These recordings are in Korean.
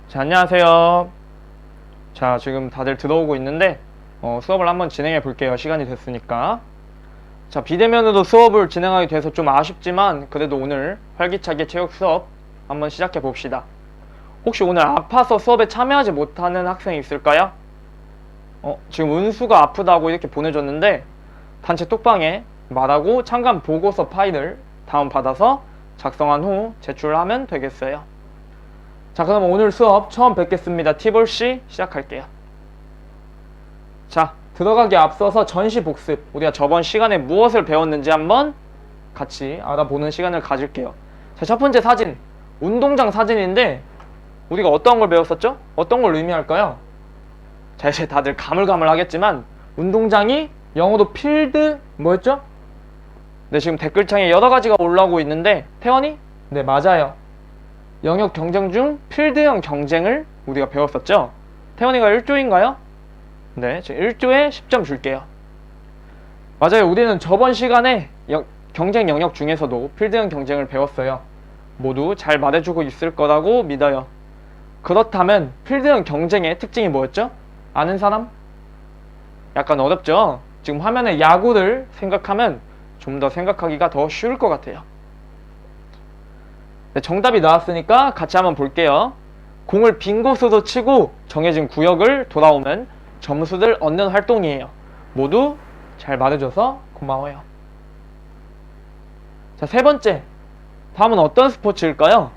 자, 안녕하세요. 자, 지금 다들 들어오고 있는데 수업을 한번 진행해 볼게요. 시간이 됐으니까. 자, 비대면으로 수업을 진행하게 돼서 좀 아쉽지만 그래도 오늘 활기차게 체육 수업 한번 시작해 봅시다. 혹시 오늘 아파서 수업에 참여하지 못하는 학생이 있을까요? 지금 은수가 아프다고 이렇게 보내줬는데 단체 톡방에 말하고 참관 보고서 파일을 다운받아서 작성한 후 제출하면 되겠어요. 자, 그럼 오늘 수업 처음 뵙겠습니다. T볼씨 시작할게요. 자, 들어가기 앞서서 전시 복습, 우리가 저번 시간에 무엇을 배웠는지 한번 같이 알아보는 시간을 가질게요. 자, 첫 번째 사진, 운동장 사진인데 우리가 어떤 걸 배웠었죠? 어떤 걸 의미할까요? 자, 이제 다들 가물가물하겠지만 운동장이 영어로 필드 뭐였죠? 네, 지금 댓글창에 여러 가지가 올라오고 있는데 태원이? 네, 맞아요. 영역 경쟁 중 필드형 경쟁을 우리가 배웠었죠. 태원이가 1조인가요? 네, 지금 1조에 10점 줄게요. 맞아요. 우리는 저번 시간에 경쟁 영역 중에서도 필드형 경쟁을 배웠어요. 모두 잘 말해주고 있을 거라고 믿어요. 그렇다면 필드형 경쟁의 특징이 뭐였죠? 아는 사람? 약간 어렵죠? 지금 화면에 야구를 생각하면 좀 더 생각하기가 더 쉬울 것 같아요. 네, 정답이 나왔으니까 같이 한번 볼게요. 공을 빈 곳으로 치고 정해진 구역을 돌아오면 점수를 얻는 활동이에요. 모두 잘 말해줘서 고마워요. 자, 세 번째. 다음은 어떤 스포츠일까요?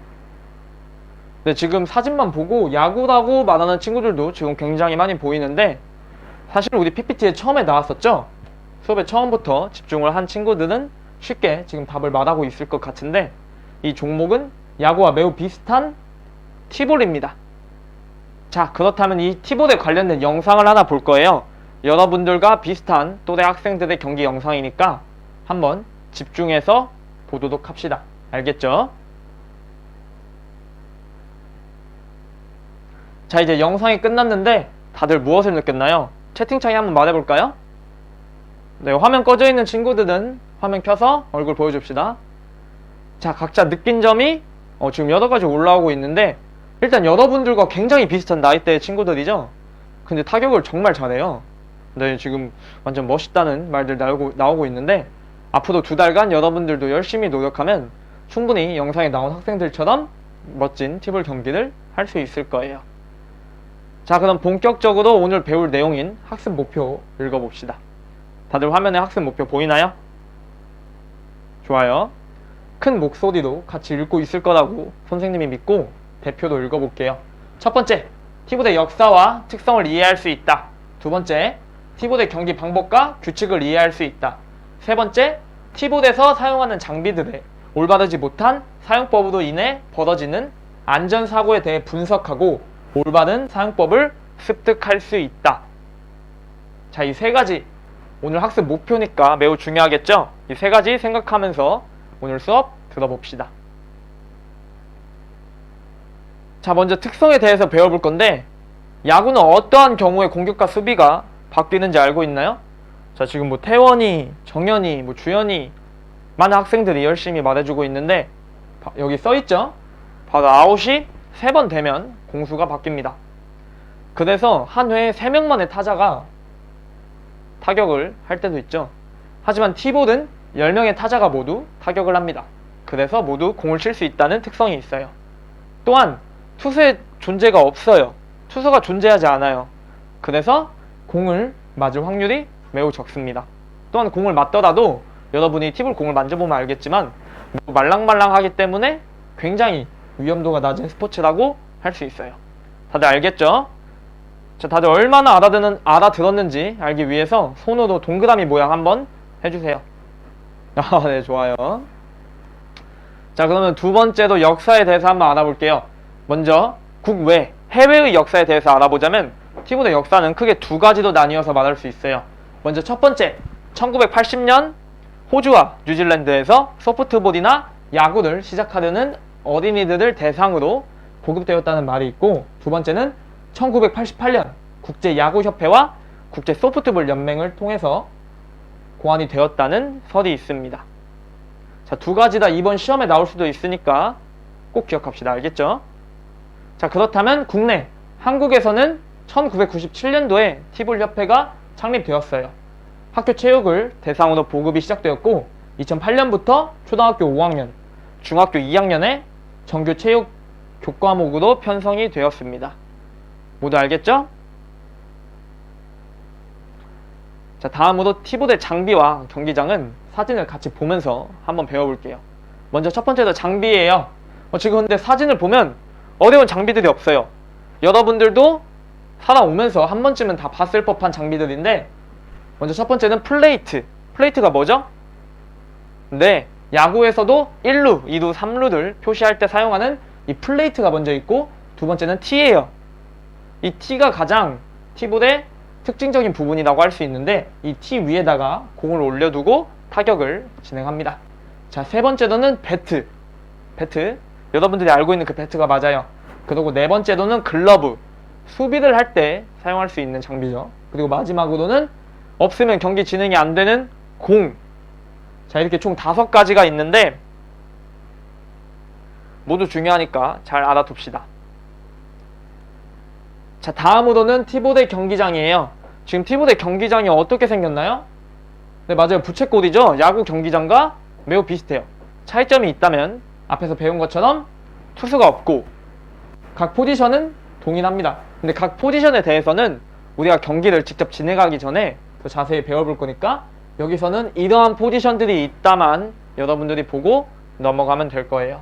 네, 지금 사진만 보고 야구라고 말하는 친구들도 지금 굉장히 많이 보이는데 사실 우리 PPT에 처음에 나왔었죠? 수업에 처음부터 집중을 한 친구들은 쉽게 지금 답을 말하고 있을 것 같은데 이 종목은 야구와 매우 비슷한 티볼입니다. 자, 그렇다면 이 티볼에 관련된 영상을 하나 볼 거예요. 여러분들과 비슷한 또래 학생들의 경기 영상이니까 한번 집중해서 보도록 합시다. 알겠죠? 자, 이제 영상이 끝났는데 다들 무엇을 느꼈나요? 채팅창에 한번 말해볼까요? 네, 화면 꺼져 있는 친구들은 화면 켜서 얼굴 보여줍시다. 자, 각자 느낀 점이 지금 여러 가지 올라오고 있는데 일단 여러분들과 굉장히 비슷한 나이대의 친구들이죠. 근데 타격을 정말 잘해요. 네, 지금 완전 멋있다는 말들 나오고 있는데 앞으로 2달간 여러분들도 열심히 노력하면 충분히 영상에 나온 학생들처럼 멋진 티볼 경기를 할 수 있을 거예요. 자, 그럼 본격적으로 오늘 배울 내용인 학습 목표 읽어봅시다. 다들 화면에 학습 목표 보이나요? 좋아요. 큰 목소리로 같이 읽고 있을 거라고 선생님이 믿고 대표도 읽어볼게요. 첫 번째, 티볼의 역사와 특성을 이해할 수 있다. 두 번째, 티볼의 경기 방법과 규칙을 이해할 수 있다. 세 번째, 티볼에서 사용하는 장비들의 올바르지 못한 사용법으로 인해 벌어지는 안전사고에 대해 분석하고 올바른 사용법을 습득할 수 있다. 자, 이 세 가지 오늘 학습 목표니까 매우 중요하겠죠? 이 세 가지 생각하면서 오늘 수업 들어봅시다. 자, 먼저 특성에 대해서 배워볼 건데 야구는 어떠한 경우에 공격과 수비가 바뀌는지 알고 있나요? 자, 지금 뭐 태원이, 정현이, 뭐 주현이 많은 학생들이 열심히 말해주고 있는데 여기 써있죠? 바로 아웃이 3번 되면 공수가 바뀝니다. 그래서 한 회에 3명만의 타자가 타격을 할 때도 있죠. 하지만 티볼은 10명의 타자가 모두 타격을 합니다. 그래서 모두 공을 칠 수 있다는 특성이 있어요. 또한 투수의 존재가 없어요. 투수가 존재하지 않아요. 그래서 공을 맞을 확률이 매우 적습니다. 또한 공을 맞더라도 여러분이 티볼 공을 만져보면 알겠지만 말랑말랑하기 때문에 굉장히 위험도가 낮은 스포츠라고 할 수 있어요. 다들 알겠죠? 자, 다들 얼마나 알아들었는지 알기 위해서 손으로 동그라미 모양 한번 해주세요. 아, 네, 좋아요. 자, 그러면 두 번째로 역사에 대해서 한번 알아볼게요. 먼저 국외, 해외의 역사에 대해서 알아보자면 티볼의 역사는 크게 두 가지로 나뉘어서 말할 수 있어요. 먼저 첫 번째, 1980년 호주와 뉴질랜드에서 소프트볼이나 야구를 시작하려는 어린이들을 대상으로 보급되었다는 말이 있고, 두 번째는 1988년 국제야구협회와 국제소프트볼 연맹을 통해서 고안이 되었다는 설이 있습니다. 자, 두 가지 다 이번 시험에 나올 수도 있으니까 꼭 기억합시다. 알겠죠? 자, 그렇다면 국내 한국에서는 1997년도에 티볼 협회가 창립되었어요. 학교 체육을 대상으로 보급이 시작되었고 2008년부터 초등학교 5학년, 중학교 2학년에 정규 체육 교과목으로 편성이 되었습니다. 모두 알겠죠? 자, 다음으로 티볼의 장비와 경기장은 사진을 같이 보면서 한번 배워볼게요. 먼저 첫 번째로 장비예요. 지금 근데 사진을 보면 어려운 장비들이 없어요. 여러분들도 살아오면서 한 번쯤은 다 봤을 법한 장비들인데, 먼저 첫 번째는 플레이트. 플레이트가 뭐죠? 네, 야구에서도 1루, 2루, 3루를 표시할 때 사용하는 이 플레이트가 먼저 있고, 두 번째는 티예요. 이 티가 가장 티볼의 특징적인 부분이라고 할 수 있는데, 이 티 위에다가 공을 올려두고 타격을 진행합니다. 자, 세 번째로는 배트. 배트, 여러분들이 알고 있는 그 배트가 맞아요. 그리고 네 번째로는 글러브. 수비를 할 때 사용할 수 있는 장비죠. 그리고 마지막으로는 없으면 경기 진행이 안 되는 공. 자, 이렇게 총 5가지가 있는데 모두 중요하니까 잘 알아둡시다. 자, 다음으로는 티볼의 경기장이에요. 지금 티볼의 경기장이 어떻게 생겼나요? 네, 맞아요. 부채꼴이죠. 야구 경기장과 매우 비슷해요. 차이점이 있다면 앞에서 배운 것처럼 투수가 없고 각 포지션은 동일합니다. 근데 각 포지션에 대해서는 우리가 경기를 직접 진행하기 전에 더 자세히 배워볼 거니까 여기서는 이러한 포지션들이 있다만 여러분들이 보고 넘어가면 될 거예요.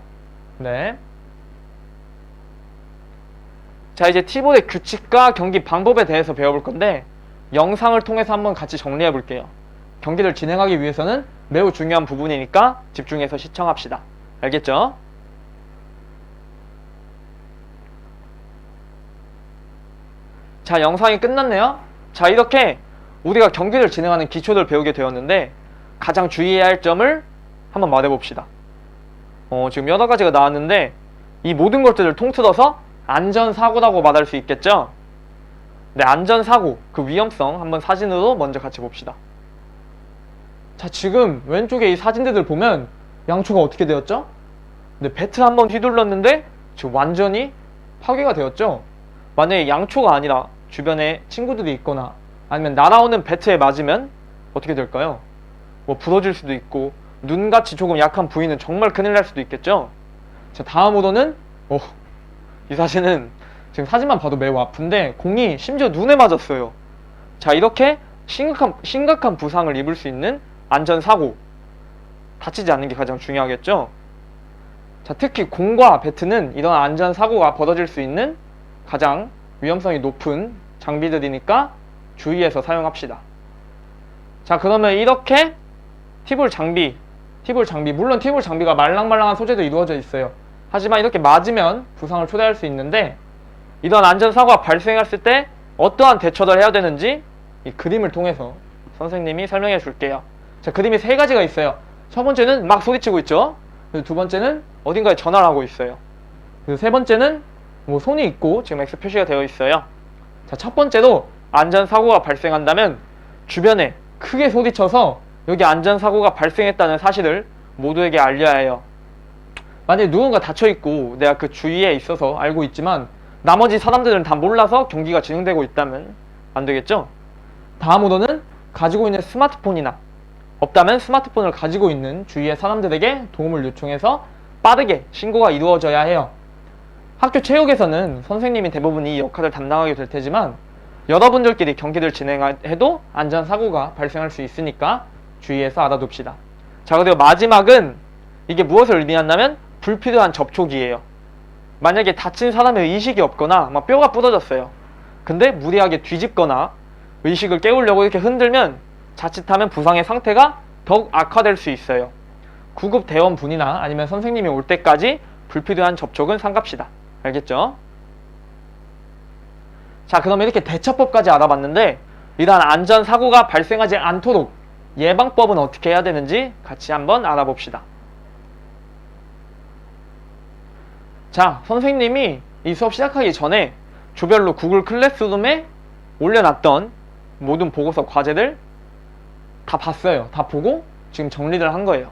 네. 자, 이제 티볼의 규칙과 경기 방법에 대해서 배워볼 건데 영상을 통해서 한번 같이 정리해 볼게요. 경기를 진행하기 위해서는 매우 중요한 부분이니까 집중해서 시청합시다. 알겠죠? 자, 영상이 끝났네요. 자, 이렇게 우리가 경기를 진행하는 기초를 배우게 되었는데 가장 주의해야 할 점을 한번 말해봅시다. 지금 여러 가지가 나왔는데 이 모든 것들을 통틀어서 안전사고라고 말할 수 있겠죠? 네, 안전사고, 그 위험성 한번 사진으로 먼저 같이 봅시다. 자, 지금 왼쪽에 이 사진들을 보면 양초가 어떻게 되었죠? 네, 배트 한번 휘둘렀는데 지금 완전히 파괴가 되었죠? 만약에 양초가 아니라 주변에 친구들이 있거나 아니면 날아오는 배트에 맞으면 어떻게 될까요? 뭐 부러질 수도 있고 눈같이 조금 약한 부위는 정말 큰일 날 수도 있겠죠? 자, 다음으로는 이 사진은 지금 사진만 봐도 매우 아픈데 공이 심지어 눈에 맞았어요. 자, 이렇게 심각한 부상을 입을 수 있는 안전사고, 다치지 않는 게 가장 중요하겠죠? 자, 특히 공과 배트는 이런 안전사고가 벌어질 수 있는 가장 위험성이 높은 장비들이니까 주의해서 사용합시다. 자, 그러면 이렇게 티볼 장비, 물론 티볼 장비가 말랑말랑한 소재도 이루어져 있어요. 하지만 이렇게 맞으면 부상을 초래할 수 있는데 이런 안전사고가 발생했을 때 어떠한 대처를 해야 되는지 이 그림을 통해서 선생님이 설명해 줄게요. 자, 그림이 3가지가 있어요. 첫 번째는 막 소리치고 있죠. 그리고 두 번째는 어딘가에 전화를 하고 있어요. 그리고 세 번째는 뭐 손이 있고 지금 X 표시가 되어 있어요. 자, 첫 번째로 안전사고가 발생한다면 주변에 크게 소리쳐서 여기 안전사고가 발생했다는 사실을 모두에게 알려야 해요. 만약에 누군가 다쳐있고 내가 그 주위에 있어서 알고 있지만 나머지 사람들은 다 몰라서 경기가 진행되고 있다면 안 되겠죠? 다음으로는 가지고 있는 스마트폰이나 없다면 스마트폰을 가지고 있는 주위의 사람들에게 도움을 요청해서 빠르게 신고가 이루어져야 해요. 학교 체육에서는 선생님이 대부분 이 역할을 담당하게 될 테지만 여러분들끼리 경기를 진행해도 안전사고가 발생할 수 있으니까 주의해서 알아둡시다. 자, 그리고 마지막은 이게 무엇을 의미한다면 불필요한 접촉이에요. 만약에 다친 사람의 의식이 없거나 막 뼈가 부러졌어요. 근데 무리하게 뒤집거나 의식을 깨우려고 이렇게 흔들면 자칫하면 부상의 상태가 더욱 악화될 수 있어요. 구급 대원분이나 아니면 선생님이 올 때까지 불필요한 접촉은 삼갑시다. 알겠죠? 자, 그러면 이렇게 대처법까지 알아봤는데 이러한 안전사고가 발생하지 않도록 예방법은 어떻게 해야 되는지 같이 한번 알아봅시다. 자, 선생님이 이 수업 시작하기 전에 조별로 구글 클래스룸에 올려놨던 모든 보고서 과제들 다 봤어요. 다 보고 지금 정리를 한 거예요.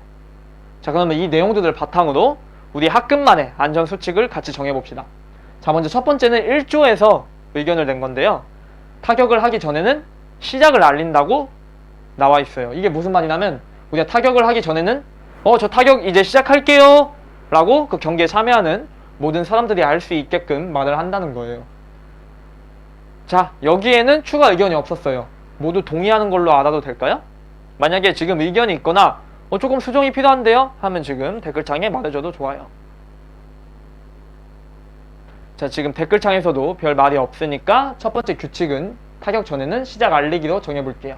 자, 그러면 이 내용들을 바탕으로 우리 학급만의 안전수칙을 같이 정해봅시다. 자, 자, 먼저 첫 번째는 1조에서 의견을 낸 건데요. 타격을 하기 전에는 시작을 알린다고 나와 있어요. 이게 무슨 말이냐면 우리가 타격을 하기 전에는 저 타격 이제 시작할게요 라고 그 경기에 참여하는 모든 사람들이 알 수 있게끔 말을 한다는 거예요. 자, 여기에는 추가 의견이 없었어요. 모두 동의하는 걸로 알아도 될까요? 만약에 지금 의견이 있거나 조금 수정이 필요한데요 하면 지금 댓글창에 말해줘도 좋아요. 자, 지금 댓글창에서도 별 말이 없으니까 첫 번째 규칙은 타격 전에는 시작 알리기로 정해볼게요.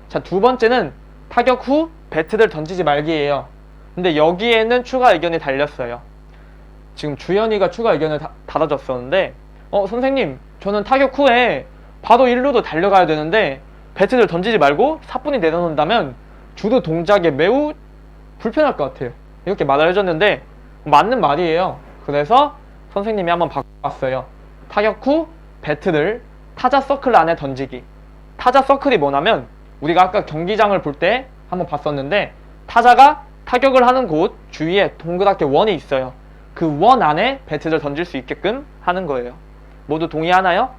자, 두 번째는 타격 후 배트를 던지지 말기예요. 근데 여기에는 추가 의견이 달렸어요. 지금 주연이가 추가 의견을 달아줬었는데 선생님, 저는 타격 후에 바로 1루도 달려가야 되는데 배트를 던지지 말고 사뿐히 내려놓는다면 주도 동작에 매우 불편할 것 같아요. 이렇게 말을 해줬는데 맞는 말이에요. 그래서 선생님이 한번 바꿨어요. 타격 후 배트를 타자 서클 안에 던지기. 타자 서클이 뭐냐면 우리가 아까 경기장을 볼 때 한번 봤었는데 타자가 타격을 하는 곳 주위에 동그랗게 원이 있어요. 그 원 안에 배트를 던질 수 있게끔 하는 거예요. 모두 동의하나요?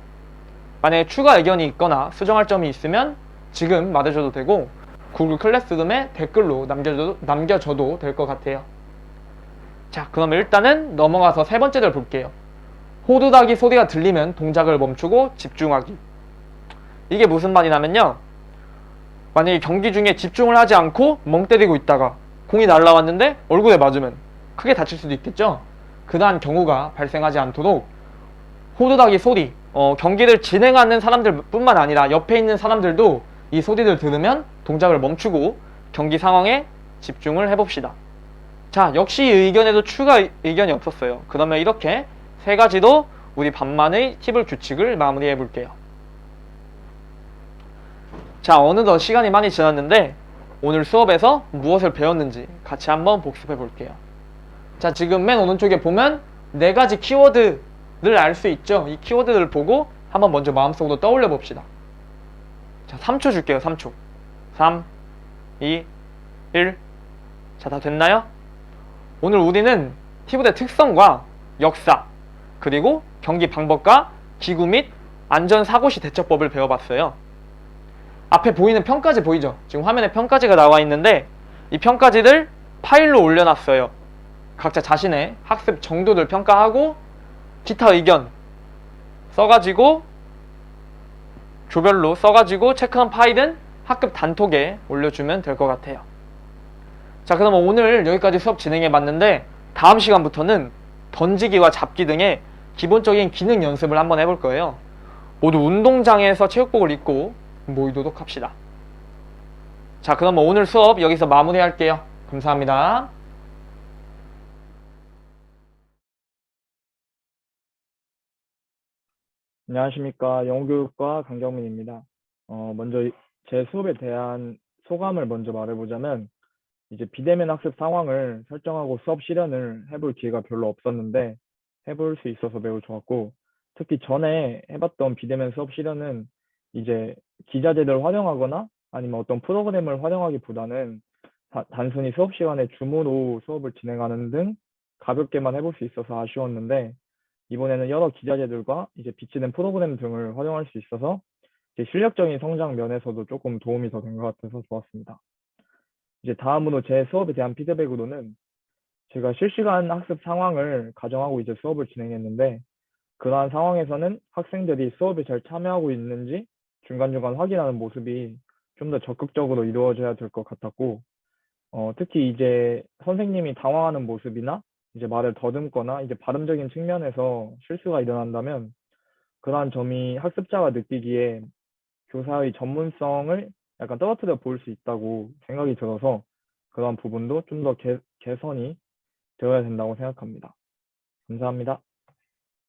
만약에 추가 의견이 있거나 수정할 점이 있으면 지금 말해줘도 되고 구글 클래스룸에 댓글로 남겨줘도 될 것 같아요. 자, 그러면 일단은 넘어가서 세 번째를 볼게요. 호두다기 소리가 들리면 동작을 멈추고 집중하기. 이게 무슨 말이냐면요, 만약에 경기 중에 집중을 하지 않고 멍 때리고 있다가 공이 날라왔는데 얼굴에 맞으면 크게 다칠 수도 있겠죠. 그러한 경우가 발생하지 않도록 호두다기 소리, 경기를 진행하는 사람들 뿐만 아니라 옆에 있는 사람들도 이 소리를 들으면 동작을 멈추고 경기 상황에 집중을 해봅시다. 자, 역시 이 의견에도 추가 의견이 없었어요. 그러면 이렇게 세 가지로 우리 반만의 팁을 규칙을 마무리해 볼게요. 자, 어느덧 시간이 많이 지났는데 오늘 수업에서 무엇을 배웠는지 같이 한번 복습해 볼게요. 자, 지금 맨 오른쪽에 보면 네 가지 키워드를 알 수 있죠. 이 키워드를 보고 한번 먼저 마음속으로 떠올려 봅시다. 자, 3초 줄게요. 3초. 3, 2, 1. 자, 다 됐나요? 오늘 우리는 티브의 특성과 역사, 그리고 경기 방법과 기구 및 안전사고시 대처법을 배워봤어요. 앞에 보이는 평가지 보이죠? 지금 화면에 평가지가 나와 있는데 이 평가지를 파일로 올려놨어요. 각자 자신의 학습 정도를 평가하고 기타 의견 써가지고 조별로 써가지고 체크한 파일은 학급 단톡에 올려주면 될 것 같아요. 자, 그러면 오늘 여기까지 수업 진행해 봤는데 다음 시간부터는 던지기와 잡기 등의 기본적인 기능 연습을 한번 해볼 거예요. 모두 운동장에서 체육복을 입고 모이도록 합시다. 자, 그러면 오늘 수업 여기서 마무리할게요. 감사합니다. 안녕하십니까. 영어교육과 강경민입니다. 먼저 제 수업에 대한 소감을 먼저 말해보자면, 이제 비대면 학습 상황을 설정하고 수업 실현을 해볼 기회가 별로 없었는데, 해볼 수 있어서 매우 좋았고, 특히 전에 해봤던 비대면 수업 실현은 이제 기자재를 활용하거나 아니면 어떤 프로그램을 활용하기보다는 단순히 수업 시간에 줌으로 수업을 진행하는 등 가볍게만 해볼 수 있어서 아쉬웠는데, 이번에는 여러 기자재들과 이제 비치된 프로그램 등을 활용할 수 있어서 이제 실력적인 성장 면에서도 조금 도움이 더 된 것 같아서 좋았습니다. 이제 다음으로 제 수업에 대한 피드백으로는 제가 실시간 학습 상황을 가정하고 이제 수업을 진행했는데, 그러한 상황에서는 학생들이 수업에 잘 참여하고 있는지 중간중간 확인하는 모습이 좀 더 적극적으로 이루어져야 될 것 같았고, 특히 이제 선생님이 당황하는 모습이나 이제 말을 더듬거나 이제 발음적인 측면에서 실수가 일어난다면 그러한 점이 학습자가 느끼기에 교사의 전문성을 약간 떨어뜨려 보일 수 있다고 생각이 들어서 그러한 부분도 좀 더 개선이 되어야 된다고 생각합니다. 감사합니다.